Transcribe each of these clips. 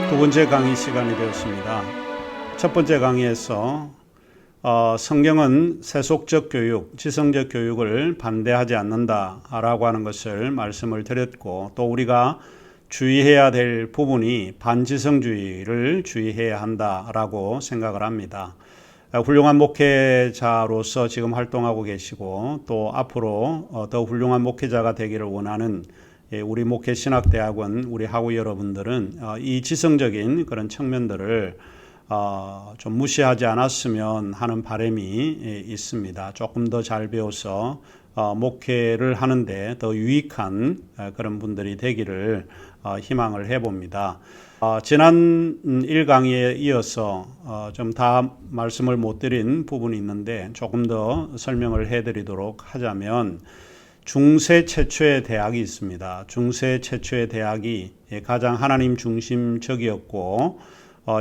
두 번째 강의 시간이 되었습니다. 첫 번째 강의에서 성경은 세속적 교육, 지성적 교육을 반대하지 않는다라고 하는 것을 말씀을 드렸고, 또 우리가 주의해야 될 부분이 반지성주의를 주의해야 한다라고 생각을 합니다. 훌륭한 목회자로서 지금 활동하고 계시고, 또 앞으로 더 훌륭한 목회자가 되기를 원하는 우리 목회신학대학원 우리 학우 여러분들은 이 지성적인 그런 측면들을 좀 무시하지 않았으면 하는 바람이 있습니다. 조금 더 잘 배워서 목회를 하는데 더 유익한 그런 분들이 되기를 희망을 해봅니다. 지난 1강의에 이어서 좀 다 말씀을 못 드린 부분이 있는데 조금 더 설명을 해드리도록 하자면, 중세 최초의 대학이 있습니다. 중세 최초의 대학이 가장 하나님 중심적이었고,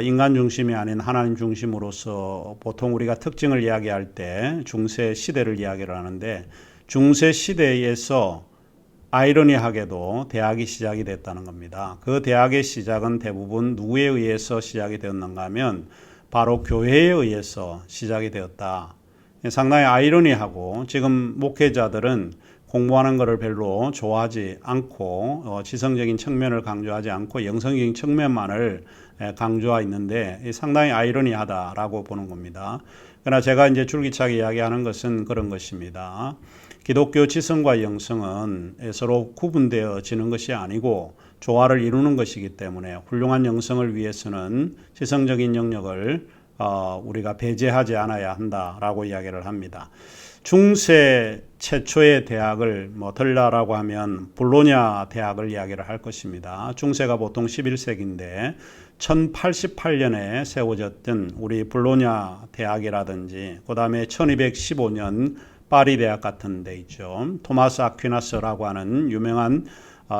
인간 중심이 아닌 하나님 중심으로서 보통 우리가 특징을 이야기할 때 중세 시대를 이야기를 하는데, 중세 시대에서 아이러니하게도 대학이 시작이 됐다는 겁니다. 그 대학의 시작은 대부분 누구에 의해서 시작이 되었는가 하면 바로 교회에 의해서 시작이 되었다. 상당히 아이러니하고, 지금 목회자들은 공부하는 것을 별로 좋아하지 않고 지성적인 측면을 강조하지 않고 영성적인 측면만을 강조하고 있는데, 상당히 아이러니하다라고 보는 겁니다. 그러나 제가 이제 줄기차게 이야기하는 것은 그런 것입니다. 기독교 지성과 영성은 서로 구분되어지는 것이 아니고 조화를 이루는 것이기 때문에 훌륭한 영성을 위해서는 지성적인 영역을 우리가 배제하지 않아야 한다라고 이야기를 합니다. 중세 최초의 대학을 들라라고 하면 볼로냐 대학을 이야기를 할 것입니다. 중세가 보통 11세기인데 1088년에 세워졌던 우리 볼로냐 대학이라든지, 그 다음에 1215년 파리 대학 같은 데 있죠. 토마스 아퀴나스라고 하는 유명한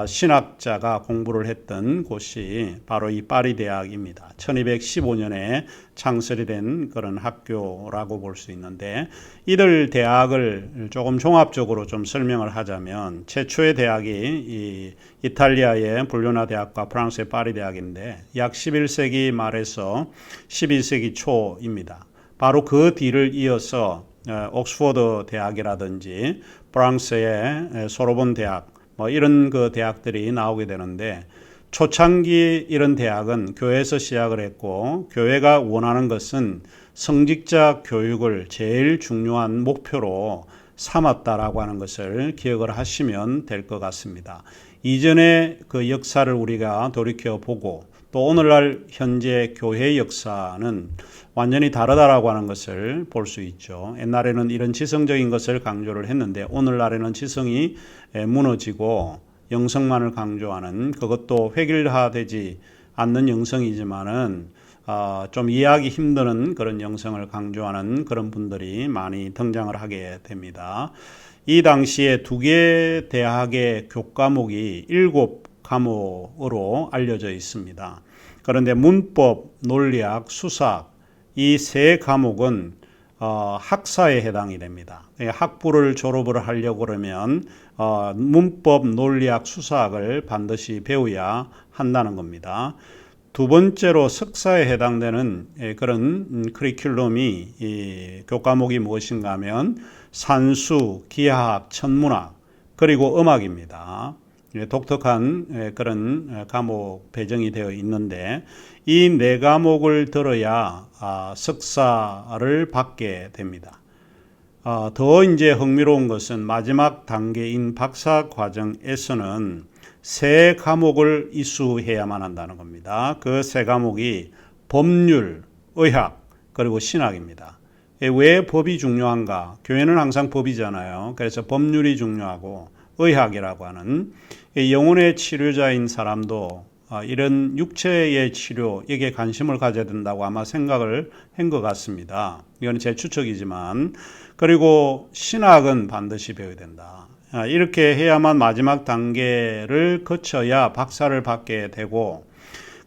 신학자가 공부를 했던 곳이 바로 이 파리 대학입니다. 1215년에 창설이 된 그런 학교라고 볼 수 있는데, 이들 대학을 조금 종합적으로 좀 설명을 하자면, 최초의 대학이 이 이탈리아의 볼로냐 대학과 프랑스의 파리 대학인데 약 11세기 말에서 12세기 초입니다. 바로 그 뒤를 이어서 옥스퍼드 대학이라든지 프랑스의 소르본 대학, 이런 그 대학들이 나오게 되는데, 초창기 이런 대학은 교회에서 시작을 했고, 교회가 원하는 것은 성직자 교육을 제일 중요한 목표로 삼았다라고 하는 것을 기억을 하시면 될 것 같습니다. 이전의 그 역사를 우리가 돌이켜 보고, 또 오늘날 현재 교회의 역사는 완전히 다르다라고 하는 것을 볼 수 있죠. 옛날에는 이런 지성적인 것을 강조를 했는데, 오늘날에는 지성이 무너지고 영성만을 강조하는, 그것도 획일화되지 않는 영성이지만은 좀 이해하기 힘든 그런 영성을 강조하는 그런 분들이 많이 등장을 하게 됩니다. 이 당시에 두 개의 대학의 교과목이 7과목으로 알려져 있습니다. 그런데 문법, 논리학, 수사학, 이 세 과목은 학사에 해당이 됩니다. 학부를 졸업을 하려고 그러면 문법, 논리학, 수사학을 반드시 배워야 한다는 겁니다. 두 번째로 석사에 해당되는 그런 커리큘럼이, 이 교과목이 무엇인가 하면 산수, 기하학, 천문학, 그리고 음악입니다. 독특한 그런 과목 배정이 되어 있는데, 이 네 과목을 들어야 석사를 받게 됩니다. 더 이제 흥미로운 것은 마지막 단계인 박사 과정에서는 세 과목을 이수해야만 한다는 겁니다. 그 세 과목이 법률, 의학, 그리고 신학입니다. 왜 법이 중요한가? 교회는 항상 법이잖아요. 그래서 법률이 중요하고, 의학이라고 하는 영혼의 치료자인 사람도 이런 육체의 치료에게 관심을 가져야 된다고 아마 생각을 한 것 같습니다. 이건 제 추측이지만, 그리고 신학은 반드시 배워야 된다. 이렇게 해야만 마지막 단계를 거쳐야 박사를 받게 되고,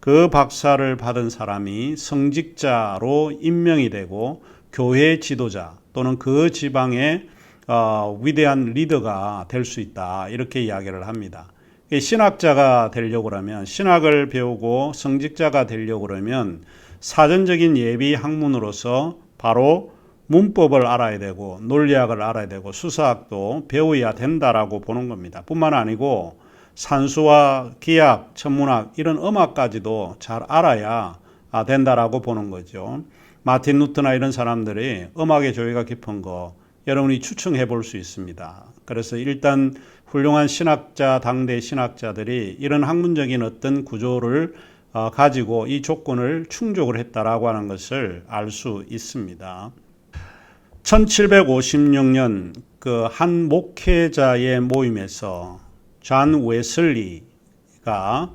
그 박사를 받은 사람이 성직자로 임명이 되고 교회 지도자 또는 그 지방의 위대한 리더가 될 수 있다, 이렇게 이야기를 합니다. 신학자가 되려고 그러면, 신학을 배우고 성직자가 되려고 그러면 사전적인 예비 학문으로서 바로 문법을 알아야 되고 논리학을 알아야 되고 수사학도 배워야 된다라고 보는 겁니다. 뿐만 아니고 산수와 기학, 천문학 이런 음악까지도 잘 알아야 된다라고 보는 거죠. 마틴 루터나 이런 사람들이 음악의 조예가 깊은 거 여러분이 추측해 볼 수 있습니다. 그래서 일단 훌륭한 신학자, 당대 신학자들이 이런 학문적인 어떤 구조를 가지고 이 조건을 충족을 했다라고 하는 것을 알 수 있습니다. 1756년 그 한 목회자의 모임에서 존 웨슬리가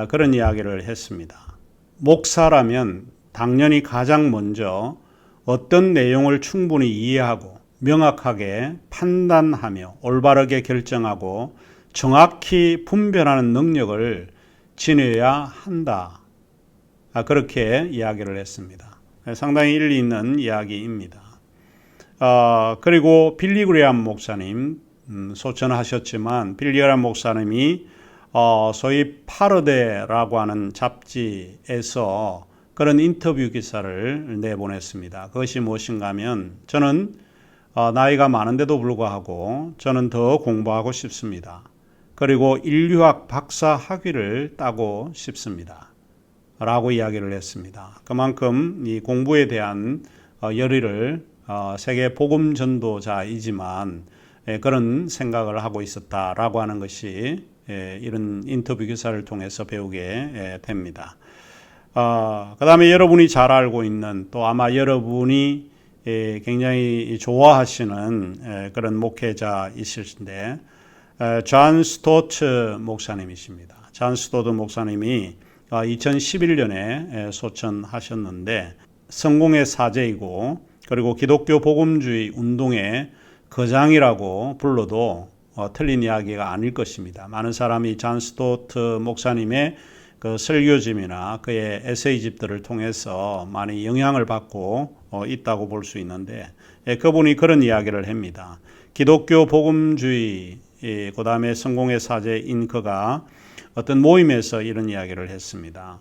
그런 이야기를 했습니다. 목사라면 당연히 가장 먼저 어떤 내용을 충분히 이해하고 명확하게 판단하며 올바르게 결정하고 정확히 분별하는 능력을 지녀야 한다. 그렇게 이야기를 했습니다. 상당히 일리 있는 이야기입니다. 그리고 빌리 그레이엄 목사님 소천하셨지만 빌리 그레이엄 목사님이 소위 파러데라고 하는 잡지에서 그런 인터뷰 기사를 내보냈습니다. 그것이 무엇인가 하면 저는 나이가 많은데도 불구하고 저는 더 공부하고 싶습니다. 그리고 인류학 박사 학위를 따고 싶습니다. 라고 이야기를 했습니다. 그만큼 이 공부에 대한 열의를 세계 복음 전도자이지만 그런 생각을 하고 있었다라고 하는 것이 이런 인터뷰 기사를 통해서 배우게 됩니다. 그 다음에 여러분이 잘 알고 있는 또 아마 여러분이 굉장히 좋아하시는 그런 목회자이실텐데 존 스토트 목사님이십니다. 존 스토트 목사님이 2011년에 소천하셨는데 성공의 사제이고 그리고 기독교 복음주의 운동의 거장이라고 불러도 틀린 이야기가 아닐 것입니다. 많은 사람이 존 스토트 목사님의 그 설교집이나 그의 에세이집들을 통해서 많이 영향을 받고 있다고 볼 수 있는데 그분이 그런 이야기를 합니다. 기독교 복음주의 그 다음에 성공의 사제인 그가 어떤 모임에서 이런 이야기를 했습니다.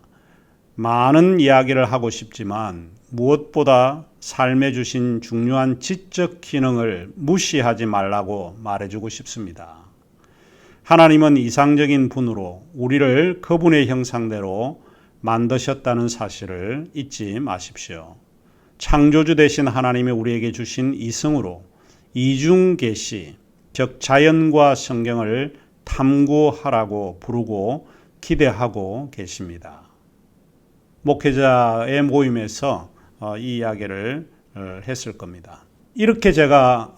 많은 이야기를 하고 싶지만 무엇보다 삶에 주신 중요한 지적 기능을 무시하지 말라고 말해주고 싶습니다. 하나님은 이상적인 분으로 우리를 그분의 형상대로 만드셨다는 사실을 잊지 마십시오. 창조주 되신 하나님이 우리에게 주신 이성으로 이중계시, 즉 자연과 성경을 탐구하라고 부르고 기대하고 계십니다. 목회자의 모임에서 이 이야기를 했을 겁니다. 이렇게 제가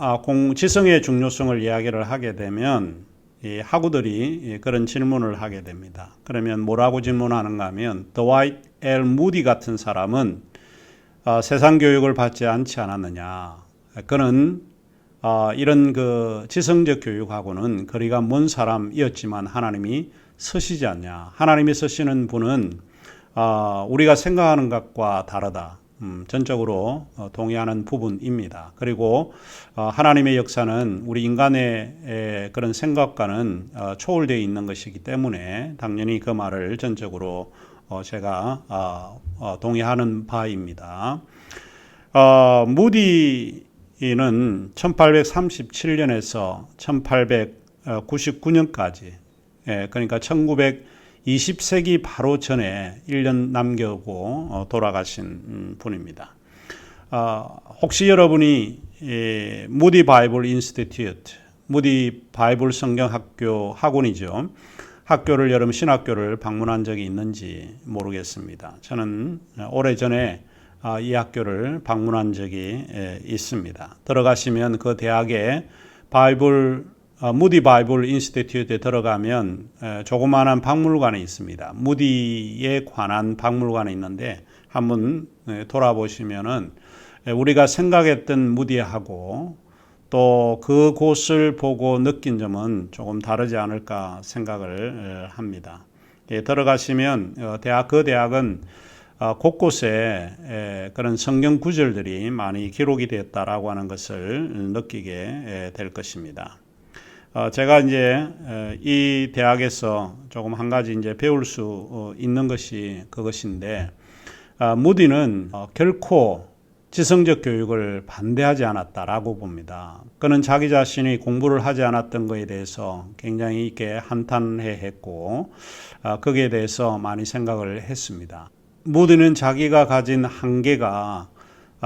지성의 중요성을 이야기를 하게 되면 이 학우들이 그런 질문을 하게 됩니다. 그러면 뭐라고 질문하는가 하면 드와이트 L. 무디 같은 사람은 세상 교육을 받지 않지 않았느냐. 그는 이런 그 지성적 교육하고는 거리가 먼 사람이었지만 하나님이 서시지 않냐. 하나님이 서시는 분은 우리가 생각하는 것과 다르다. 전적으로 동의하는 부분입니다. 그리고 하나님의 역사는 우리 인간의 그런 생각과는 초월되어 있는 것이기 때문에 당연히 그 말을 전적으로 제가 동의하는 바입니다. 무디는 1837년에서 1899년까지 그러니까 20세기 바로 전에 1년 남겨고 돌아가신 분입니다. 혹시 여러분이 무디 바이블 인스티튜트, 무디 바이블 성경학교 학원이죠. 학교를 여러분 신학교를 방문한 적이 있는지 모르겠습니다. 저는 오래전에 이 학교를 방문한 적이 있습니다. 들어가시면 그 대학에 무디 바이블 인스티튜트에 들어가면 조그마한 박물관이 있습니다. 무디에 관한 박물관이 있는데 한번 돌아보시면은 우리가 생각했던 무디하고 또 그곳을 보고 느낀 점은 조금 다르지 않을까 생각을 합니다. 들어가시면 그 대학은 곳곳에 그런 성경 구절들이 많이 기록이 되었다라고 하는 것을 느끼게 될 것입니다. 제가 이제 이 대학에서 조금 한 가지 이제 배울 수 있는 것이 그것인데, 무디는 결코 지성적 교육을 반대하지 않았다라고 봅니다. 그는 자기 자신이 공부를 하지 않았던 것에 대해서 굉장히 이렇게 한탄해했고, 거기에 대해서 많이 생각을 했습니다. 무디는 자기가 가진 한계가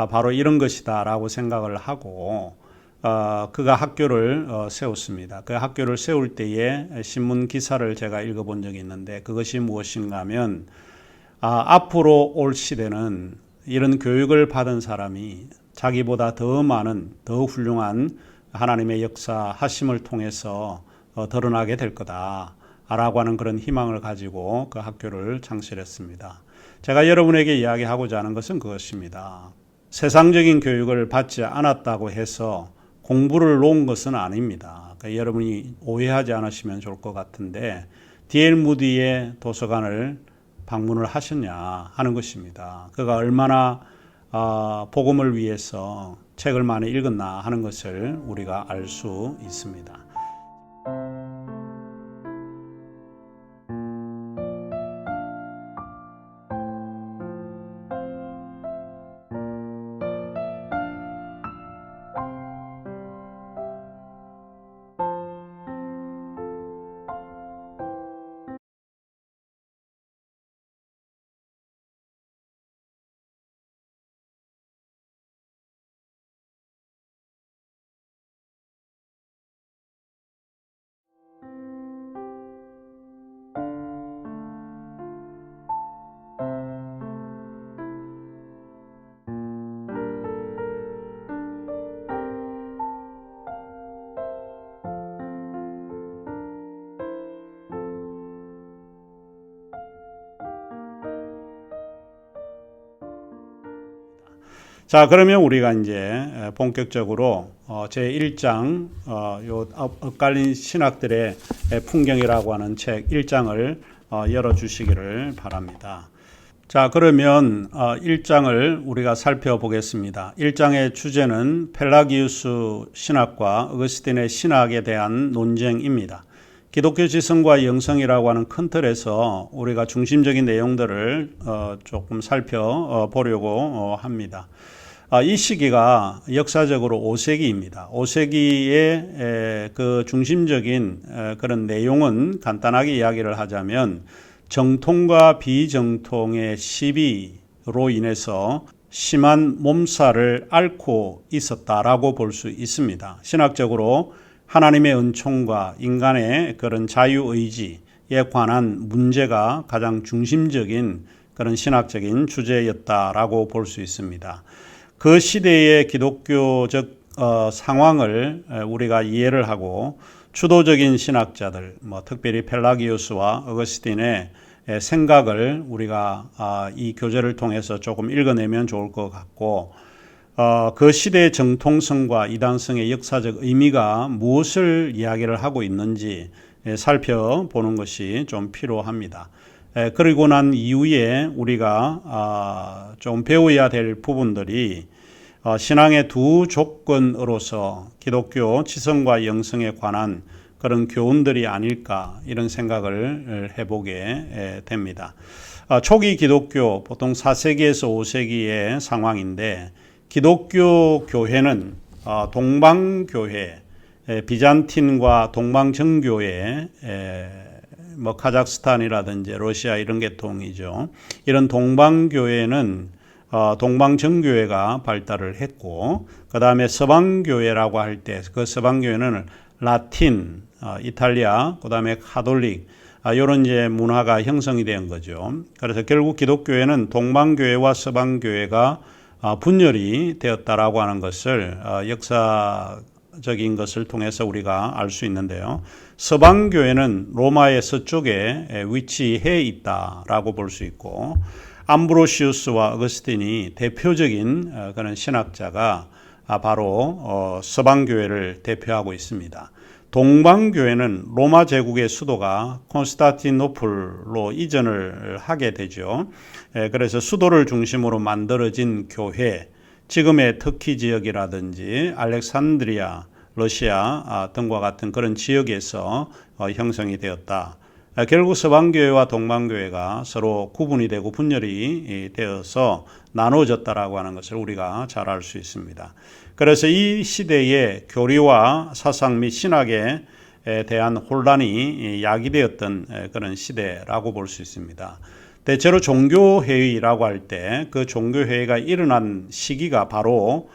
바로 이런 것이다라고 생각을 하고, 그가 학교를 세웠습니다. 그 학교를 세울 때에 신문 기사를 제가 읽어본 적이 있는데, 그것이 무엇인가 하면 앞으로 올 시대는 이런 교육을 받은 사람이 자기보다 더 많은, 더 훌륭한 하나님의 역사하심을 통해서 드러나게 될 거다라고 하는 그런 희망을 가지고 그 학교를 창설했습니다. 제가 여러분에게 이야기하고자 하는 것은 그것입니다. 세상적인 교육을 받지 않았다고 해서 공부를 놓은 것은 아닙니다. 그러니까 여러분이 오해하지 않으시면 좋을 것 같은데, D.L. 무디의 도서관을 방문을 하셨냐 하는 것입니다. 그가 얼마나 복음을 위해서 책을 많이 읽었나 하는 것을 우리가 알 수 있습니다. 자, 그러면 우리가 이제 본격적으로 제 1장 요 엇갈린 신학들의 풍경이라고 하는 책 1장을 열어주시기를 바랍니다. 자, 그러면 1장을 우리가 살펴보겠습니다. 1장의 주제는 펠라기우스 신학과 어거스틴의 신학에 대한 논쟁입니다. 기독교 지성과 영성이라고 하는 큰 틀에서 우리가 중심적인 내용들을 조금 살펴보려고 합니다. 이 시기가 역사적으로 5세기입니다. 5세기의 그 중심적인 그런 내용은 간단하게 이야기를 하자면 정통과 비정통의 시비로 인해서 심한 몸살을 앓고 있었다라고 볼 수 있습니다. 신학적으로 하나님의 은총과 인간의 그런 자유의지에 관한 문제가 가장 중심적인 그런 신학적인 주제였다라고 볼 수 있습니다. 그 시대의 기독교적 상황을 우리가 이해를 하고 주도적인 신학자들, 특별히 펠라기우스와 어거스틴의 생각을 우리가 이 교재를 통해서 조금 읽어내면 좋을 것 같고, 그 시대의 정통성과 이단성의 역사적 의미가 무엇을 이야기를 하고 있는지 살펴보는 것이 좀 필요합니다. 그리고 난 이후에 우리가 좀 배워야 될 부분들이 신앙의 두 조건으로서 기독교 지성과 영성에 관한 그런 교훈들이 아닐까, 이런 생각을 해보게 됩니다. 초기 기독교 보통 4세기에서 5세기의 상황인데, 기독교 교회는 동방교회, 비잔틴과 동방정교회, 카자흐스탄이라든지 러시아 이런 계통이죠. 이런 동방교회는 동방정교회가 발달을 했고, 그 다음에 서방교회라고 할 때 그 서방교회는 라틴, 이탈리아, 그 다음에 카톨릭, 이런 이제 문화가 형성이 된 거죠. 그래서 결국 기독교회는 동방교회와 서방교회가 분열이 되었다라고 하는 것을 역사적인 것을 통해서 우리가 알 수 있는데요. 서방교회는 로마의 서쪽에 위치해 있다라고 볼 수 있고, 암브로시우스와 어거스틴이 대표적인 그런 신학자가 바로 서방교회를 대표하고 있습니다. 동방교회는 로마 제국의 수도가 콘스탄티노플로 이전을 하게 되죠. 그래서 수도를 중심으로 만들어진 교회, 지금의 터키 지역이라든지 알렉산드리아, 러시아 등과 같은 그런 지역에서 형성이 되었다. 결국 서방교회와 동방교회가 서로 구분이 되고 분열이 되어서 나눠졌다라고 하는 것을 우리가 잘 알 수 있습니다. 그래서 이 시대의 교리와 사상 및 신학에 대한 혼란이 야기되었던 그런 시대라고 볼 수 있습니다. 대체로 종교회의라고 할 때 그 종교회의가 일어난 시기가 바로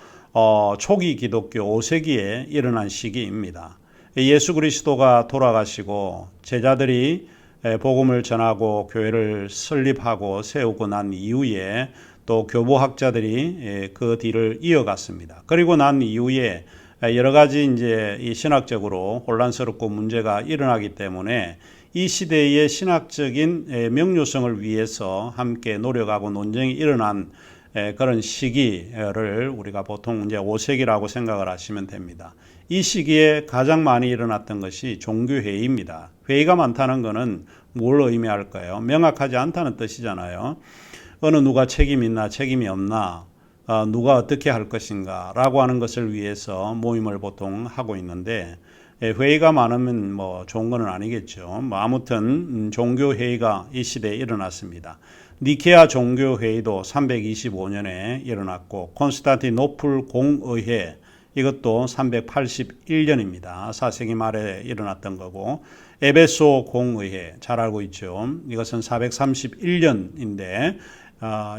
초기 기독교 5세기에 일어난 시기입니다. 예수 그리스도가 돌아가시고 제자들이 복음을 전하고 교회를 설립하고 세우고 난 이후에 또 교보학자들이 그 뒤를 이어갔습니다. 그리고 난 이후에 여러 가지 이제 이 신학적으로 혼란스럽고 문제가 일어나기 때문에 이 시대의 신학적인 명료성을 위해서 함께 노력하고 논쟁이 일어난 그런 시기를 우리가 보통 이제 5세기라고 생각을 하시면 됩니다. 이 시기에 가장 많이 일어났던 것이 종교회의입니다. 회의가 많다는 것은 뭘 의미할까요? 명확하지 않다는 뜻이잖아요. 어느 누가 책임이 있나 책임이 없나 누가 어떻게 할 것인가 라고 하는 것을 위해서 모임을 보통 하고 있는데 회의가 많으면 뭐 좋은 건 아니겠죠. 아무튼 종교회의가 이 시대에 일어났습니다. 니케아 종교회의도 325년에 일어났고 콘스탄티노플 공의회 이것도 381년입니다. 4세기 말에 일어났던 거고 에베소 공의회 잘 알고 있죠. 이것은 431년인데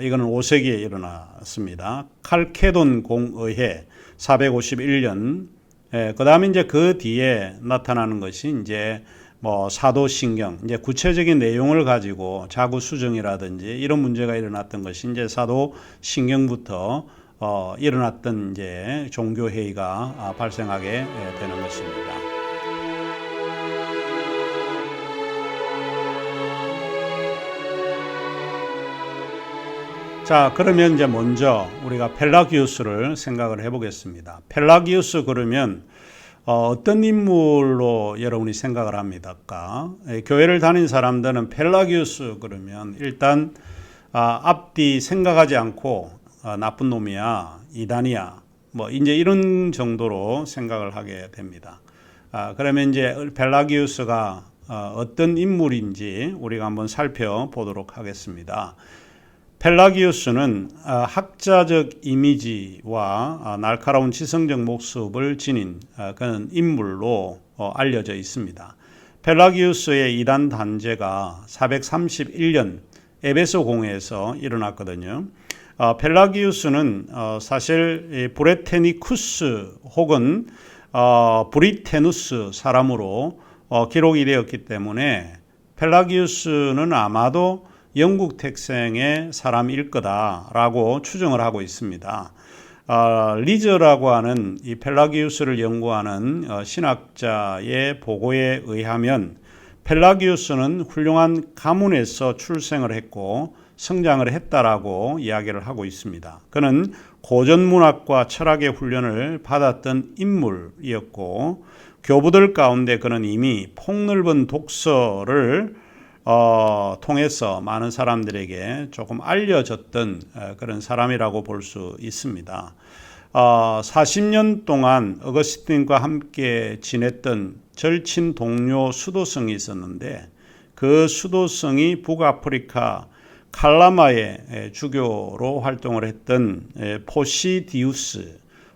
이거는 5세기에 일어났습니다. 칼케돈 공의회 451년 그 다음에 이제 그 뒤에 나타나는 것이 이제 뭐 사도신경, 이제 구체적인 내용을 가지고 자구수정이라든지 이런 문제가 일어났던 것이 이제 사도신경부터 일어났던 이제 종교회의가 발생하게 되는 것입니다. 자, 그러면 이제 먼저 우리가 펠라기우스를 생각을 해보겠습니다. 펠라기우스 그러면 어떤 인물로 여러분이 생각을 합니까? 교회를 다닌 사람들은 펠라기우스 그러면 일단 앞뒤 생각하지 않고 나쁜 놈이야, 이단이야, 뭐 이제 이런 정도로 생각을 하게 됩니다. 그러면 이제 펠라기우스가 어떤 인물인지 우리가 한번 살펴보도록 하겠습니다. 펠라기우스는 학자적 이미지와 날카로운 지성적 모습을 지닌 그런 인물로 알려져 있습니다. 펠라기우스의 이단 단죄가 431년 에베소 공회에서 일어났거든요. 펠라기우스는 사실 브레테니쿠스 혹은 브리테누스 사람으로 기록이 되었기 때문에 펠라기우스는 아마도 영국 택생의 사람일 거다라고 추정을 하고 있습니다. 리저라고 하는 이 펠라기우스를 연구하는 신학자의 보고에 의하면 펠라기우스는 훌륭한 가문에서 출생을 했고 성장을 했다라고 이야기를 하고 있습니다. 그는 고전문학과 철학의 훈련을 받았던 인물이었고 교부들 가운데 그는 이미 폭넓은 독서를 통해서 많은 사람들에게 조금 알려졌던 그런 사람이라고 볼 수 있습니다. 40년 동안 어거스틴과 함께 지냈던 절친 동료 수도성이 있었는데 그 수도성이 북아프리카 칼라마의 주교로 활동을 했던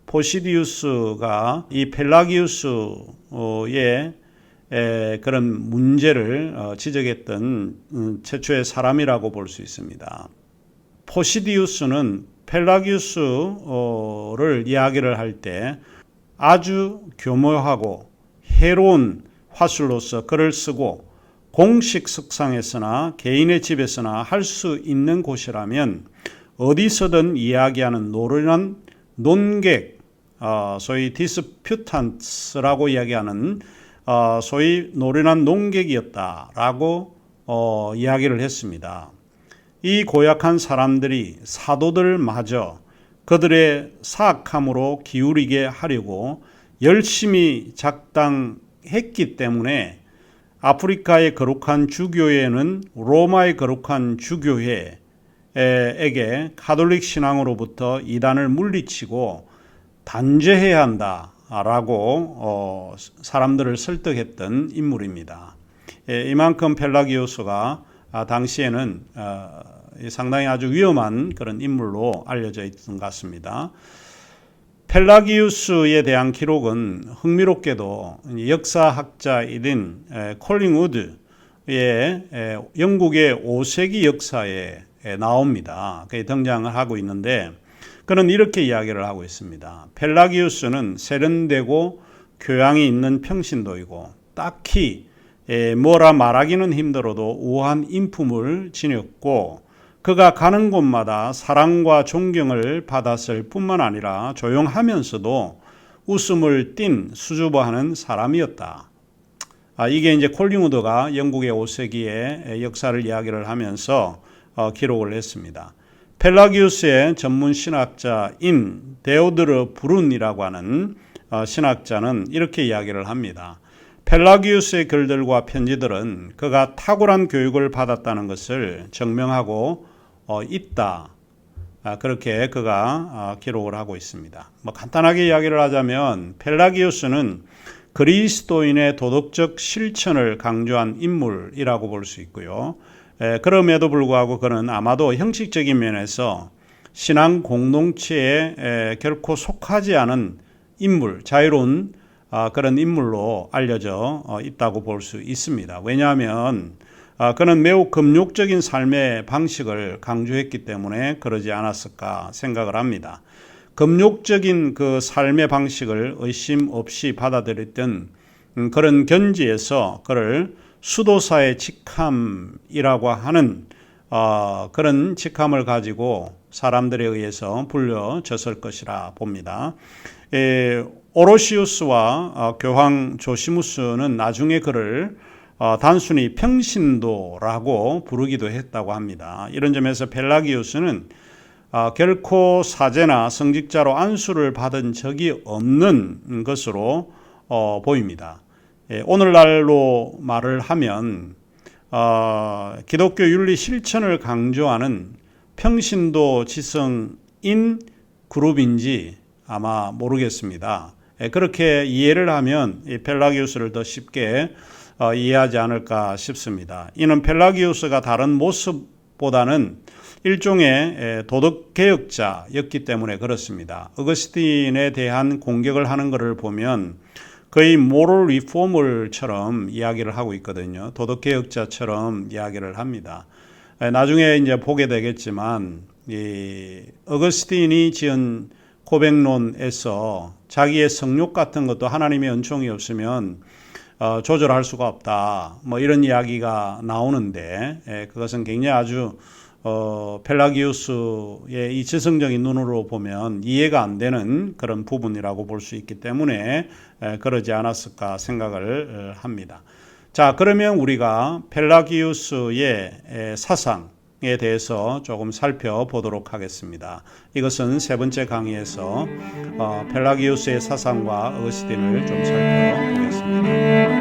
포시디우스가 이 펠라기우스의 그런 문제를 지적했던 최초의 사람이라고 볼 수 있습니다. 포시디우스는 펠라기우스를 이야기를 할 때 아주 교묘하고 해로운 화술로서 글을 쓰고 공식 석상에서나 개인의 집에서나 할 수 있는 곳이라면 어디서든 이야기하는 노련한 논객, 소위 디스퓨탄스라고 이야기하는 소위 노련한 논객이었다라고 이야기를 했습니다. 이 고약한 사람들이 사도들마저 그들의 사악함으로 기울이게 하려고 열심히 작당했기 때문에 아프리카의 거룩한 주교회는 로마의 거룩한 주교회에게 가톨릭 신앙으로부터 이단을 물리치고 단죄해야 한다 있다라고 사람들을 설득했던 인물입니다. 이만큼 펠라기우스가 당시에는 상당히 아주 위험한 그런 인물로 알려져 있던 것 같습니다. 펠라기우스에 대한 기록은 흥미롭게도 역사학자이신 콜링우드의 영국의 5세기 역사에 나옵니다. 그게 등장을 하고 있는데 그는 이렇게 이야기를 하고 있습니다. 펠라기우스는 세련되고 교양이 있는 평신도이고 딱히 뭐라 말하기는 힘들어도 우아한 인품을 지녔고 그가 가는 곳마다 사랑과 존경을 받았을 뿐만 아니라 조용하면서도 웃음을 띤 수줍어하는 사람이었다. 이게 이제 콜링우드가 영국의 5세기의 역사를 이야기를 하면서 기록을 했습니다. 펠라기우스의 전문 신학자인 데오드르 브룬이라고 하는 신학자는 이렇게 이야기를 합니다. 펠라기우스의 글들과 편지들은 그가 탁월한 교육을 받았다는 것을 증명하고 있다. 그렇게 그가 기록을 하고 있습니다. 간단하게 이야기를 하자면 펠라기우스는 그리스도인의 도덕적 실천을 강조한 인물이라고 볼 수 있고요. 그럼에도 불구하고 그는 아마도 형식적인 면에서 신앙 공동체에 결코 속하지 않은 인물, 자유로운 그런 인물로 알려져 있다고 볼 수 있습니다. 왜냐하면 그는 매우 금욕적인 삶의 방식을 강조했기 때문에 그러지 않았을까 생각을 합니다. 금욕적인 그 삶의 방식을 의심 없이 받아들였던 그런 견지에서 그를 수도사의 직함이라고 하는 그런 직함을 가지고 사람들에 의해서 불려졌을 것이라 봅니다. 오로시우스와 교황 조시무스는 나중에 그를 단순히 평신도라고 부르기도 했다고 합니다. 이런 점에서 펠라기우스는 결코 사제나 성직자로 안수를 받은 적이 없는 것으로 보입니다. 오늘날로 말을 하면 기독교 윤리 실천을 강조하는 평신도 지성인 그룹인지 아마 모르겠습니다. 그렇게 이해를 하면 이 펠라기우스를 더 쉽게 이해하지 않을까 싶습니다. 이는 펠라기우스가 다른 모습보다는 일종의 도덕개혁자였기 때문에 그렇습니다. 어거스틴에 대한 공격을 하는 것을 보면 거의 모럴 리포머처럼 이야기를 하고 있거든요. 도덕개혁자처럼 이야기를 합니다. 나중에 이제 보게 되겠지만 이 어거스틴이 지은 고백론에서 자기의 성욕 같은 것도 하나님의 은총이 없으면 조절할 수가 없다. 이런 이야기가 나오는데 그것은 굉장히 아주 펠라기우스의 이 지성적인 눈으로 보면 이해가 안 되는 그런 부분이라고 볼 수 있기 때문에 그러지 않았을까 생각을 합니다. 자, 그러면 우리가 펠라기우스의 사상에 대해서 조금 살펴보도록 하겠습니다. 이것은 세 번째 강의에서 펠라기우스의 사상과 어거스틴을 좀 살펴보겠습니다.